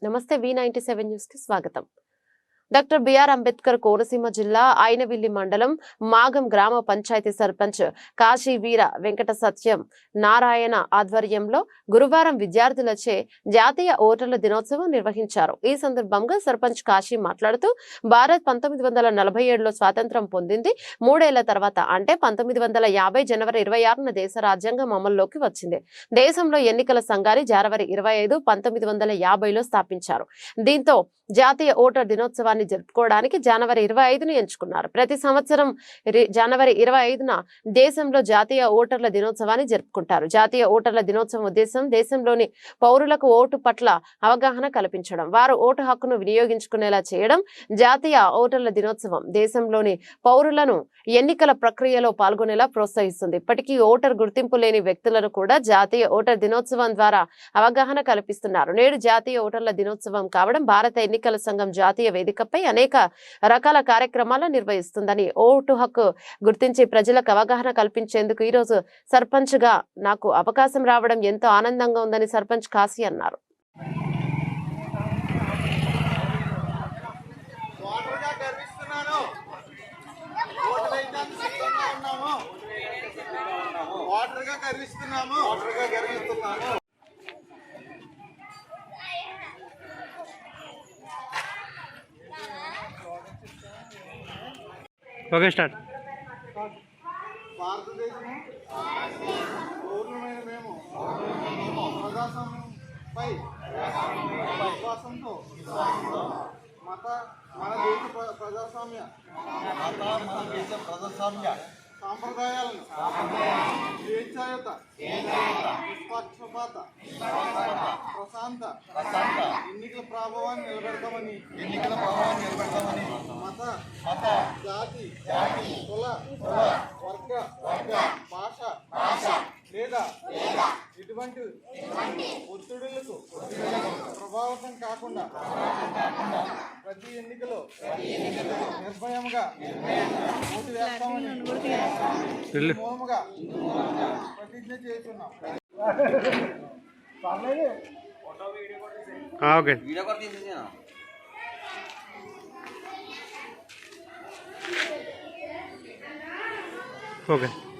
నమస్తే V97 news కి స్వాగతం. డాక్టర్ బిఆర్ అంబేద్కర్ కోనసీమ జిల్లా ఐనవిల్లి మండలం మాగం గ్రామ పంచాయతీ సర్పంచ్ కాశీ వీర వెంకట సత్యం నారాయణ ఆధ్వర్యంలో గురువారం విద్యార్థులచే జాతీయ ఓటర్ల దినోత్సవం నిర్వహించారు. ఈ సందర్భంగా సర్పంచ్ కాశీ మాట్లాడుతూ భారత్ 1947లో స్వాతంత్రం పొందింది. 3 ఏళ్ల తర్వాత అంటే 1950 జనవరి 26న దేశ రాజ్యాంగం అమల్లోకి వచ్చింది. దేశంలో ఎన్నికల సంఘాన్ని జనవరి 25, 1950లో స్థాపించారు. దీంతో జాతీయ ఓటర్ దినోత్సవాన్ని జరుపుకోవడానికి జనవరి 25ను ఎంచుకున్నారు. ప్రతి సంవత్సరం జనవరి 25న దేశంలో జాతీయ ఓటర్ల దినోత్సవాన్ని జరుపుకుంటారు. జాతీయ ఓటర్ల దినోత్సవం ఉద్దేశం దేశంలోని పౌరులకు ఓటు పట్ల అవగాహన కల్పించడం, వారు ఓటు హక్కును వినియోగించుకునేలా చేయడం. జాతీయ ఓటర్ల దినోత్సవం దేశంలోని పౌరులను ఎన్నికల ప్రక్రియలో పాల్గొనేలా ప్రోత్సహిస్తుంది. ఇప్పటికీ ఓటర్ గుర్తింపు లేని వ్యక్తులను కూడా జాతీయ ఓటర్ దినోత్సవం ద్వారా అవగాహన కల్పిస్తున్నారు. నేడు జాతీయ ఓటర్ల దినోత్సవం కావడం భారత ఎన్నికల సంఘం జాతీయ వేదికపై అనేక రకాల కార్యక్రమాలను నిర్వహిస్తుందని, ఓటు హక్కు గుర్తించి ప్రజలకు అవగాహన కల్పించేందుకు ఈ రోజు సర్పంచ్ గా నాకు అవకాశం రావడం ఎంతో ఆనందంగా ఉందని సర్పంచ్ కాశీ అన్నారు. Okay start. భారతదేశము పౌరులమైన మేము ప్రజాస్వామ్యంపై విశ్వాసంతో మన దేశ ప్రజాస్వామ్య సాంప్రదాయాలను స్వేచ్ఛాయుత, నిష్పక్షపాత, ప్రశాంత ఎన్నికల ప్రభావాన్ని నిలబెడతామని మత జాతి కుల వర్గ భాష లేదా ఇటువంటి ఒత్తిడులకు ప్రభావితం కాకుండా ప్రతి ఎన్నికలో నిర్భయంగా ఓటు వేస్తామని మూలముగా ప్రతిజ్ఞ చేస్తున్నాం. ఓకే. ఓకే.